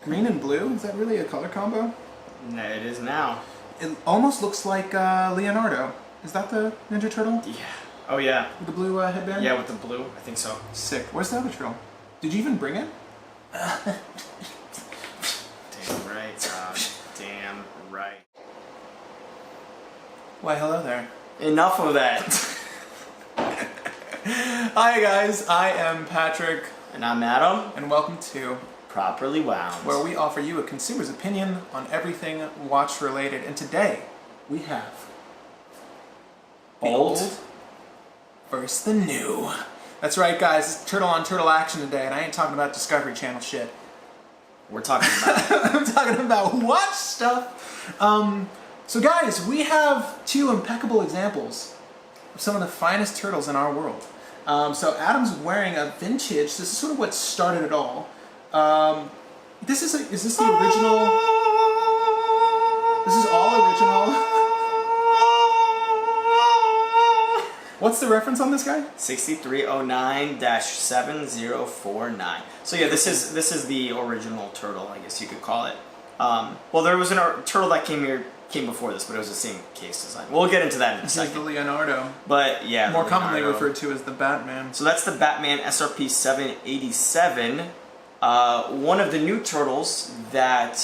Green and blue? Is that really a color combo? No, it is now. It almost looks like Leonardo. Is that the Ninja Turtle? Yeah. Oh yeah. With the blue headband? Yeah, with the blue. I think so. Sick. Where's the other turtle? Did you even bring it? Damn right. Damn right. Why, hello there. Enough of that. Hi guys, I am Patrick. And I'm Adam. And welcome to Properly Wound, where we offer you a consumer's opinion on everything watch related. And today we have the old versus the new. That's right, guys. It's turtle on turtle action today, and I ain't talking about Discovery Channel shit. We're talking about. I'm talking about watch stuff. So guys, we have two impeccable examples of some of the finest turtles in our world. So Adam's wearing a vintage. This is sort of what started it all. Is this the original? This is all original. What's the reference on this guy? 6309-7049. So yeah, this is the original turtle, I guess you could call it. Well, there was a turtle that came before this, but it was the same case design. We'll get into that in a second. The Leonardo. But yeah, more commonly referred to as the Batman. So that's the Batman SRP787. One of the new turtles that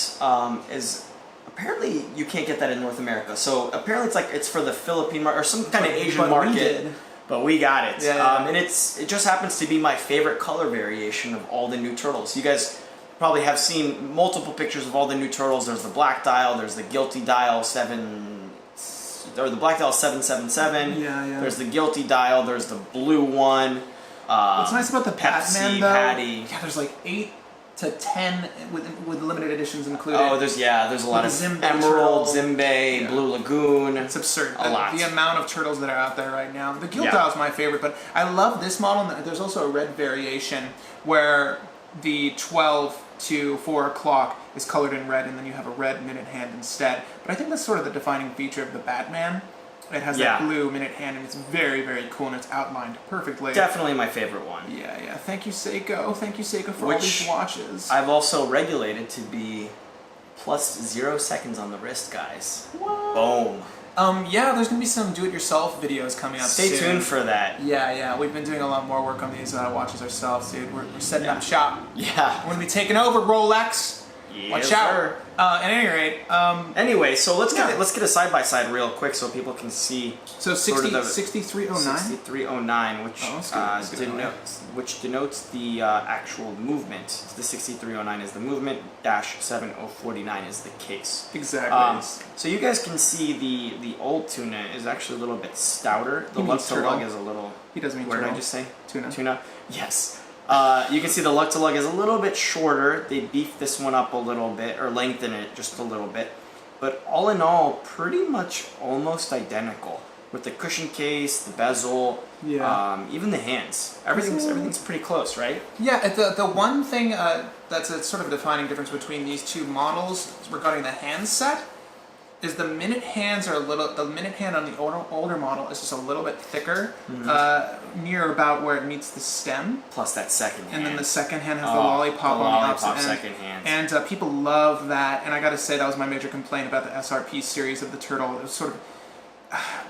is apparently you can't get that in North America. So apparently it's for the Philippine market or some kind of Asian market. But we got it. Yeah. And it just happens to be my favorite color variation of all the new turtles. You guys probably have seen multiple pictures of all the new turtles. There's the black dial, there's the guilty dial the black dial 777. Yeah. There's the guilty dial, there's the blue one. What's nice about the Batman, though? Patty. Yeah, there's like 8 to 10 with limited editions included. Oh, there's a lot of Emerald, Zimbei, Blue Lagoon. It's absurd. A lot. The amount of turtles that are out there right now. The Guild Dial is my favorite, but I love this model. And there's also a red variation where the 12 to 4 o'clock is colored in red, and then you have a red minute hand instead. But I think that's sort of the defining feature of the Batman. It has that blue minute hand, and it's very, very cool, and it's outlined perfectly. Definitely my favorite one. Yeah. Thank you, Seiko. Thank you, Seiko, for all these watches. I've also regulated to be plus 0 seconds on the wrist, guys. What? Boom. Yeah, there's going to be some do-it-yourself videos coming up soon. Stay tuned for that. Yeah. We've been doing a lot more work on these watches ourselves, dude. We're setting up shop. Yeah. We're going to be taking over, Rolex. Yes, Watch out. sir. At any rate, anyway, so let's get a side by side real quick so people can see. So 6309. 6309, which denotes the actual movement. The 6309 is the movement. - 7049 is the case. Exactly. So you guys can see the old tuna is actually a little bit stouter. The lug to lug is a little. He doesn't mean what turtle. did I just say? Tuna. Tuna. Yes. You can see the lug to lug is a little bit shorter. They beefed this one up a little bit, or lengthened it just a little bit. But all in all, pretty much almost identical. With the cushion case, the bezel, even the hands. Everything's pretty close, right? Yeah, the one thing that's a sort of a defining difference between these two models regarding the hand set is the minute hands are the minute hand on the older model is just a little bit thicker, near about where it meets the stem. Plus that second hand. And then the second hand has the lollipop on the opposite end. Second hand. And people love that, and I gotta say that was my major complaint about the SRP series of the turtle. It was sort of,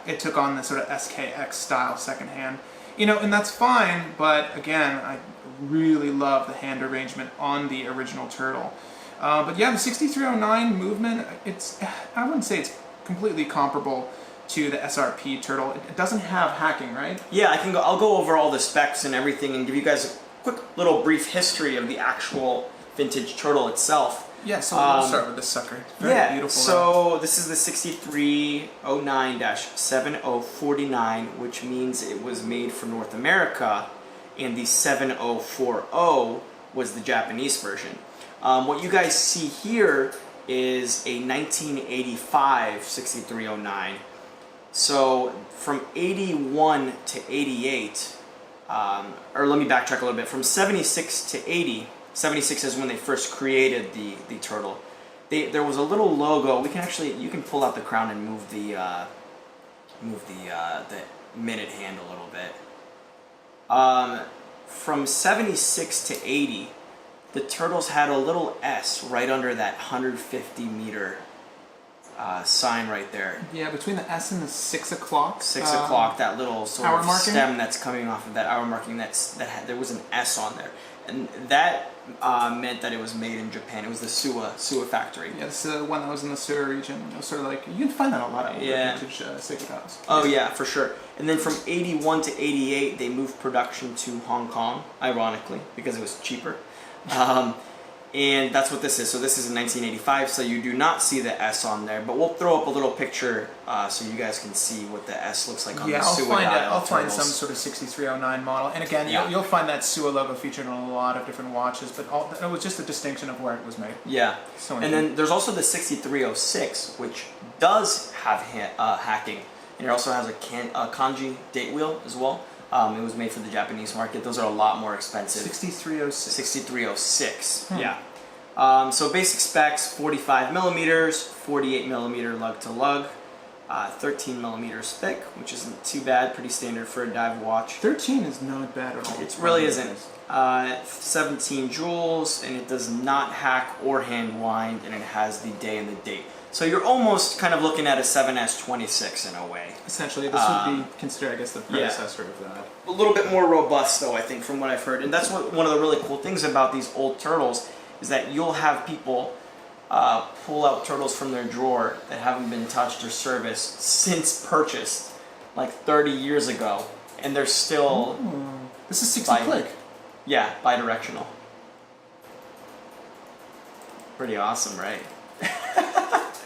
it took on the sort of SKX style second hand. And that's fine, but again, I really love the hand arrangement on the original turtle. But yeah, the 6309 movement, I wouldn't say it's completely comparable to the SRP turtle. It doesn't have hacking, right? Yeah, I'll go over all the specs and everything and give you guys a quick little brief history of the actual vintage turtle itself. Yeah, so we'll start with this sucker. It's very beautiful. So this is the 6309-7049, which means it was made for North America, and the 7040 was the Japanese version. What you guys see here is a 1985 6309. So from 81 to 88, or let me backtrack a little bit. From 76 to 80, 76 is when they first created the turtle. There was a little logo. You can pull out the crown and move the minute hand a little bit. From 76 to 80. the turtles had a little S right under that 150 meter sign right there. Yeah, between the S and the 6 o'clock. 6 o'clock, that little sort hour of marking? stem that's coming off of that hour marking, there was an S on there. And that meant that it was made in Japan. It was the Suwa factory. Yeah, it's the one that was in the Suwa region. It was sort of like, you can find that a lot of vintage Seiko dials. Oh yeah, for sure. And then from 81 to 88, they moved production to Hong Kong, ironically, because it was cheaper. And that's what this is. So this is in 1985, so you do not see the S on there, but we'll throw up a little picture so you guys can see what the S looks like on the Suwa dial. I'll find some sort of 6309 model. And again, you'll find that Suwa logo featured in a lot of different watches, but it was just a distinction of where it was made. Yeah. And then there's also the 6306, which does have hacking. And it also has a kanji date wheel as well. It was made for the Japanese market. Those are a lot more expensive. 6306. 6306. Yeah. So basic specs: 45 millimeters, 48 millimeter lug to lug, 13 millimeters thick, which isn't too bad. Pretty standard for a dive watch. 13 is not bad at all. It really isn't. 17 jewels, and it does not hack or hand wind, and it has the day and the date. So you're almost kind of looking at a 7S26 in a way. Essentially, this would be considered, I guess, the predecessor of that. A little bit more robust, though, I think, from what I've heard. And that's one of the really cool things about these old turtles, is that you'll have people pull out turtles from their drawer that haven't been touched or serviced since purchased, like 30 years ago, and they're still... This is 60 click. Yeah, bidirectional. Pretty awesome, right?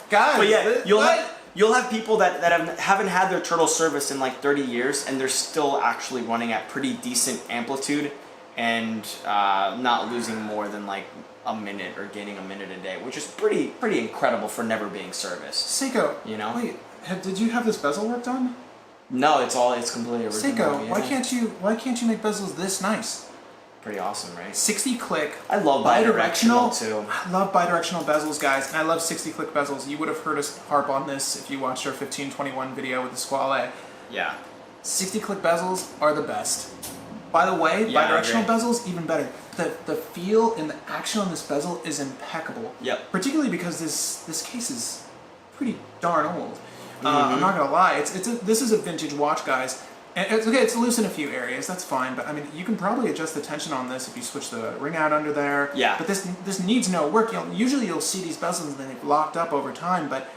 Guys, but yeah, you'll have people that haven't had their turtle serviced in like 30 years, and they're still actually running at pretty decent amplitude and not losing more than like a minute or gaining a minute a day, which is pretty incredible for never being serviced. Seiko, you know? Wait, did you have this bezel work done? No, it's completely original. Seiko, yeah. why can't you make bezels this nice? Pretty awesome, right? 60 click. I love bidirectional too. I love bidirectional bezels, guys, and I love 60 click bezels. You would have heard us harp on this if you watched our 1521 video with the Squale. Yeah. 60 click bezels are the best. By the way, bidirectional bezels even better. The feel and the action on this bezel is impeccable. Yep. Particularly because this case is pretty darn old. I'm not gonna lie. This is a vintage watch, guys. And it's okay, it's loose in a few areas, that's fine, but I mean, you can probably adjust the tension on this if you switch the ring out under there. Yeah. But this needs no work. Usually you'll see these bezels and they've locked up over time, but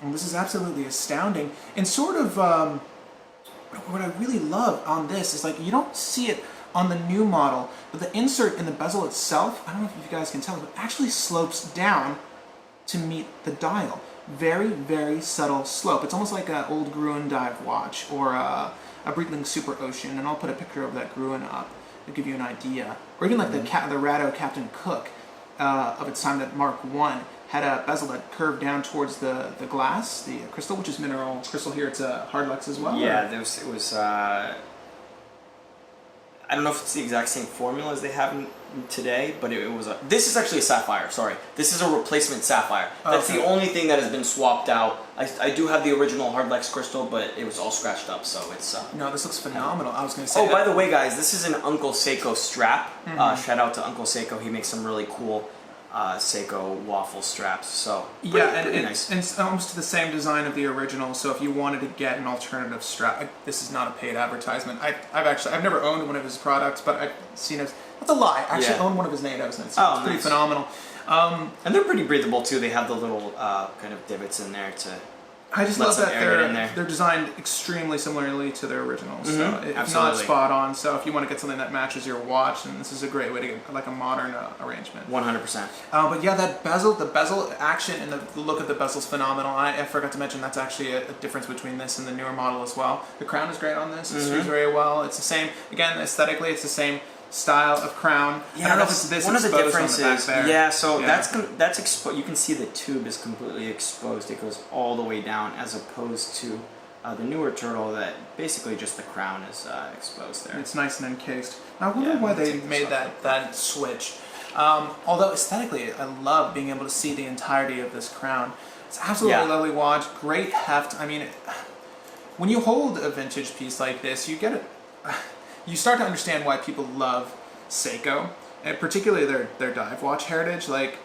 this is absolutely astounding. And sort of, what I really love on this is like, you don't see it on the new model, but the insert in the bezel itself, I don't know if you guys can tell, but actually slopes down to meet the dial. Very, very subtle slope. It's almost like an old Gruen dive watch or a Breitling Super Ocean, and I'll put a picture of that Gruen up to give you an idea. Or even like the Rado Captain Cook of its time, that Mark I had a bezel that curved down towards the glass, the crystal, which is mineral crystal here. It's a Hardlex as well. Yeah, it was I don't know if it's the exact same formula as they have today, but it was this is actually a sapphire, sorry. This is a replacement sapphire. That's the only thing that has been swapped out. I do have the original Hardlex crystal, but it was all scratched up, so it's... No, this looks phenomenal. I was going to say... Oh, by the way, guys, this is an Uncle Seiko strap. Shout out to Uncle Seiko. He makes some really cool Seiko waffle straps, so pretty nice. And it's almost the same design of the original, so if you wanted to get an alternative strap, this is not a paid advertisement. I've never owned one of his products, but I've seen it. That's a lie. I actually own one of his NATOs, and it's pretty phenomenal. And they're pretty breathable too. They have the little kind of divots in there to... I just love that they're designed extremely similarly to their originals. So it's not spot on. So if you want to get something that matches your watch, then this is a great way to get like a modern arrangement. 100%. But yeah, the bezel action and the look of the bezel is phenomenal. I forgot to mention that's actually a difference between this and the newer model as well. The crown is great on this. It screws very well. It's the same. Again, aesthetically, it's the same style of crown. Yeah, I don't know if it's this one of the differences. differences. That's exposed. You can see the tube is completely exposed. It goes all the way down, as opposed to the newer turtle that basically just the crown is exposed there. It's nice and encased. I wonder why they made that switch. Although aesthetically, I love being able to see the entirety of this crown. It's absolutely lovely watch. Great heft. I mean, when you hold a vintage piece like this, you get it. You start to understand why people love Seiko, and particularly their dive watch heritage. Like,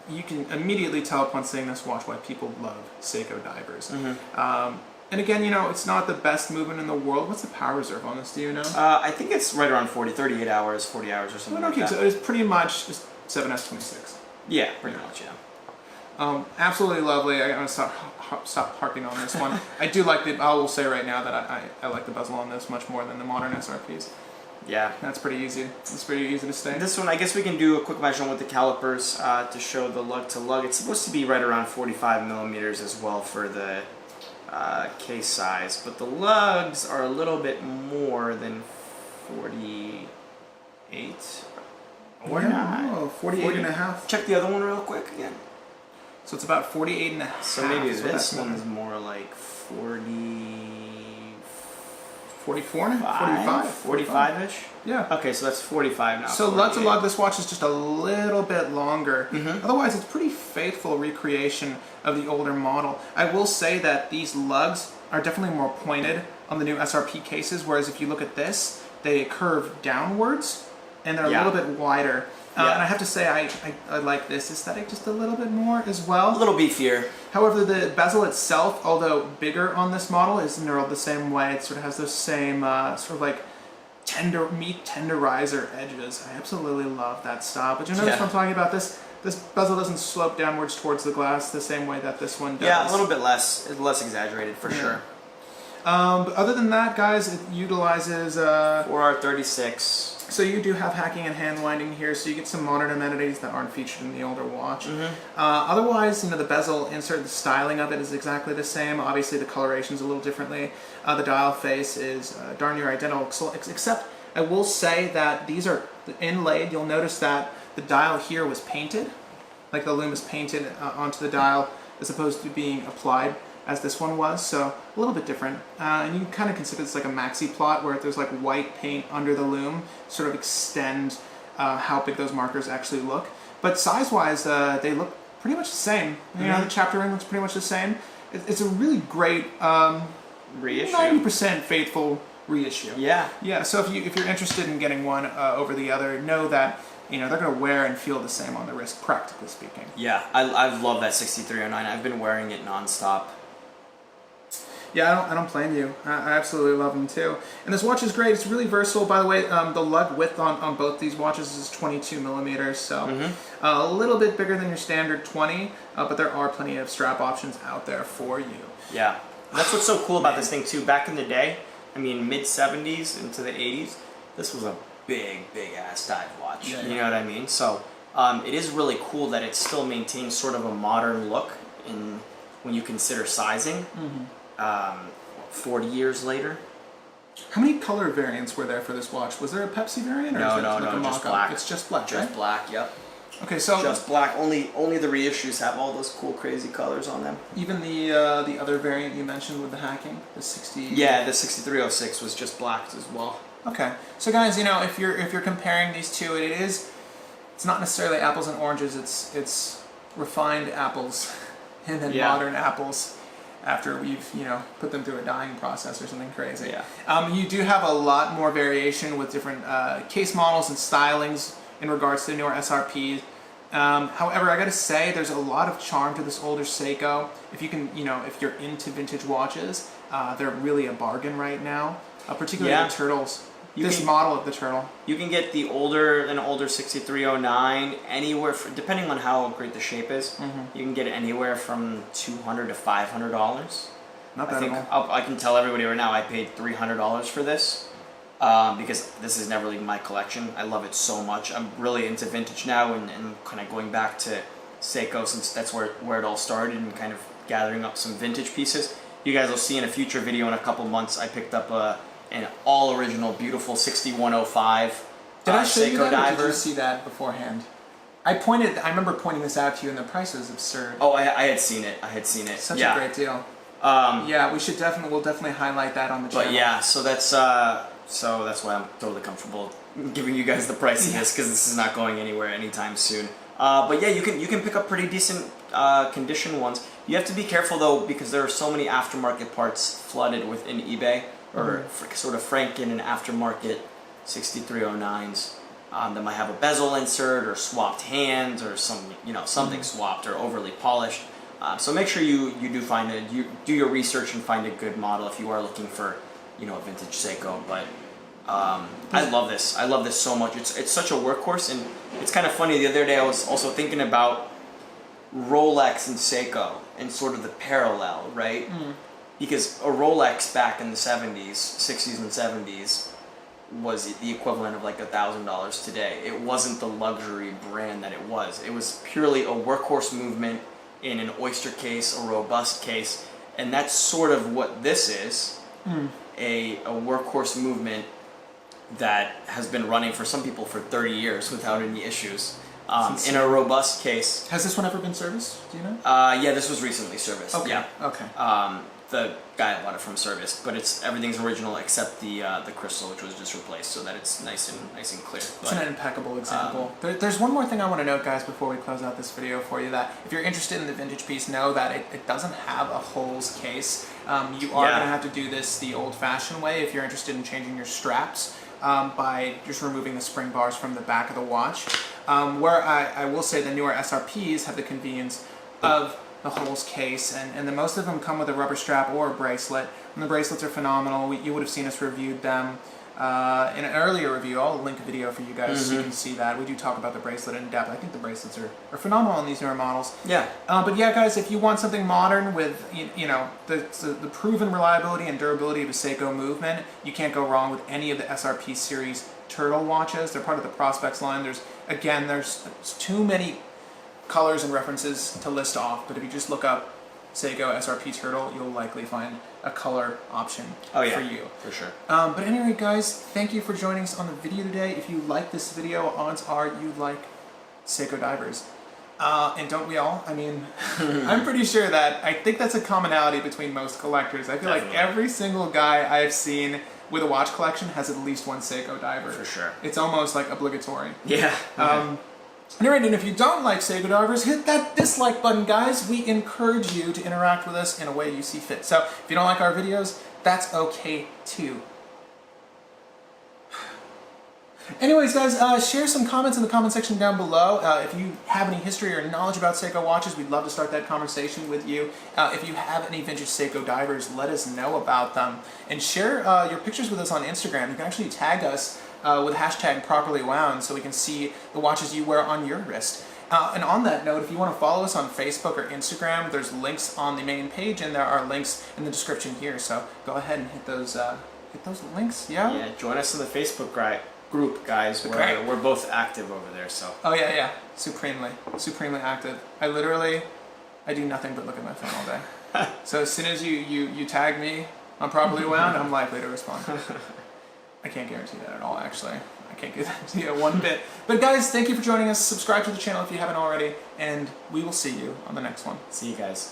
you can immediately tell upon seeing this watch why people love Seiko divers. And again, you know, it's not the best movement in the world. What's the power reserve on this? Do you know? I think it's right around 38 hours, 40 hours or something like that. So it's pretty much just 7S26. Yeah, pretty much, yeah. Absolutely lovely. I'm gonna stop harping on this one. I do like I will say right now that I like the bezel on this much more than the modern SRPs. Yeah. That's pretty easy. It's pretty easy to stay. This one, I guess we can do a quick measurement with the calipers to show the lug to lug. It's supposed to be right around 45 millimeters as well for the case size, but the lugs are a little bit more than 48 or not. Oh, 48 and a half. Check the other one real quick again. So it's about 48 and a half. So maybe this one is more like 44 and a half? 45-ish? Yeah. Okay, so that's 45 now. So lug to lug, this watch is just a little bit longer. Mm-hmm. Otherwise, it's pretty faithful recreation of the older model. I will say that these lugs are definitely more pointed on the new SRP cases, whereas if you look at this, they curve downwards and they're a little bit wider. And I have to say, I like this aesthetic just a little bit more as well. A little beefier. However, the bezel itself, although bigger on this model, is knurled the same way. It sort of has those same sort of like meat tenderizer edges. I absolutely love that style. But you notice what I'm talking about? This bezel doesn't slope downwards towards the glass the same way that this one does. Yeah, a little bit less exaggerated for sure. But other than that, guys, it utilizes 4R36. So you do have hacking and hand winding here, so you get some modern amenities that aren't featured in the older watch. Otherwise, you know, the bezel insert, the styling of it is exactly the same. Obviously, the coloration's a little differently. The dial face is darn near identical, except I will say that these are inlaid. You'll notice that the dial here was painted, like the lume is painted onto the dial as opposed to being applied as this one was, so a little bit different. And you can kind of consider this like a maxi plot where if there's like white paint under the lume, sort of extend how big those markers actually look. But size-wise, they look pretty much the same. You know, the chapter ring looks pretty much the same. It's a really great Reissue. 90% faithful reissue. Yeah. Yeah, so if you're interested in getting one over the other, know that you know they're going to wear and feel the same on the wrist, practically speaking. Yeah, I love that 6309. I've been wearing it nonstop. Yeah, I don't blame you. I absolutely love them too. And this watch is great. It's really versatile. By the way, the lug width on both these watches is 22 millimeters, so a little bit bigger than your standard 20, but there are plenty of strap options out there for you. Yeah, that's what's so cool about this thing too. Back in the day, I mean mid-70s into the 80s, this was a big ass dive watch. Yeah, you know what I mean? So it is really cool that it still maintains sort of a modern look when you consider sizing. 40 years later. How many color variants were there for this watch? Was there a Pepsi variant? Or No, is it like a just mock-up? black. It's just black, Just right? black, yep. Okay, so Just black. Only the reissues have all those cool, crazy colors on them. even the other variant you mentioned with the hacking, the 60. Yeah, the 6306 was just black as well. Okay, so guys, you know, if you're comparing these two, it's not necessarily apples and oranges. It's refined apples and then modern apples after we've put them through a dyeing process or something crazy. Yeah. You do have a lot more variation with different case models and stylings in regards to the newer SRPs. However, I gotta say, there's a lot of charm to this older Seiko. If you can, if you're into vintage watches, they're really a bargain right now. Particularly the Turtles. Model of the Turtle. You can get the older 6309 anywhere, depending on how great the shape is. You can get it anywhere from $200 to $500. Not bad at all. I can tell everybody right now I paid $300 for this because this is never leaving my collection. I love it so much. I'm really into vintage now and kind of going back to Seiko since that's where it all started and kind of gathering up some vintage pieces. You guys will see in a future video in a couple months I picked up an all original, beautiful 6105 Did I show Seiko you that, diver. or did you see that beforehand? I remember pointing this out to you, and the price was absurd. Oh, I had seen it. Such a great deal. Yeah, we'll definitely highlight that on the channel. But yeah, so that's why I'm totally comfortable giving you guys the price of this because this is not going anywhere anytime soon. But yeah, you can pick up pretty decent condition ones. You have to be careful though because there are so many aftermarket parts flooded within eBay or sort of Franken and aftermarket 6309s. that might have a bezel insert or swapped hands or something swapped or overly polished. So make sure you do your research and find a good model if you are looking for a vintage Seiko. But I love this. I love this so much. It's such a workhorse, and it's kind of funny. The other day I was also thinking about Rolex and Seiko and sort of the parallel, right? Because a Rolex back in the 60s and 70s was the equivalent of like $1,000 today. It wasn't the luxury brand that it was. It was purely a workhorse movement in an oyster case, a robust case, and that's sort of what this is. A workhorse movement that has been running for some people for 30 years without any issues. In a robust case. Has this one ever been serviced? Do you know? Yeah, this was recently serviced. Okay. Yeah. Okay. The guy bought it from service, but everything's original except the crystal, which was just replaced, so that it's nice and clear. It's an impeccable example. There's one more thing I want to note, guys, before we close out this video for you, that if you're interested in the vintage piece, know that it doesn't have a holes case. You are going to have to do this the old-fashioned way if you're interested in changing your straps. By just removing the spring bars from the back of the watch. Where I will say the newer SRPs have the convenience of the holes case, and most of them come with a rubber strap or a bracelet, and the bracelets are phenomenal. You would have seen us reviewed them in an earlier review. I'll link a video for you guys so you can see that. We do talk about the bracelet in depth. I think the bracelets are phenomenal in these newer models. Yeah. But yeah, guys, if you want something modern with the proven reliability and durability of a Seiko movement, you can't go wrong with any of the SRP series turtle watches. They're part of the Prospects line. There's too many colors and references to list off, but if you just look up Seiko SRP Turtle, you'll likely find a color option for you. For sure. But anyway, guys, thank you for joining us on the video today. If you like this video, odds are you like Seiko divers. And don't we all? I mean, I'm pretty sure I think that's a commonality between most collectors. I feel like every single guy I've seen with a watch collection has at least one Seiko diver. For sure. It's almost like obligatory. Yeah. Alright, and if you don't like Seiko divers, hit that dislike button, guys. We encourage you to interact with us in a way you see fit. So, if you don't like our videos, that's okay too. Anyways, guys, share some comments in the comment section down below. If you have any history or knowledge about Seiko watches, we'd love to start that conversation with you. If you have any vintage Seiko divers, let us know about them. And share your pictures with us on Instagram. You can actually tag us with hashtag #properlywound so we can see the watches you wear on your wrist. And on that note, if you want to follow us on Facebook or Instagram, there's links on the main page, and there are links in the description here. So go ahead and hit those links. Yeah, join us in the Facebook group, guys. We're both active over there. So. Oh yeah, supremely active. I do nothing but look at my phone all day. So as soon as you tag me on Properly Wound, I'm likely to respond. I can't guarantee that at all, actually. I can't guarantee it one bit. But guys, thank you for joining us. Subscribe to the channel if you haven't already, and we will see you on the next one. See you guys.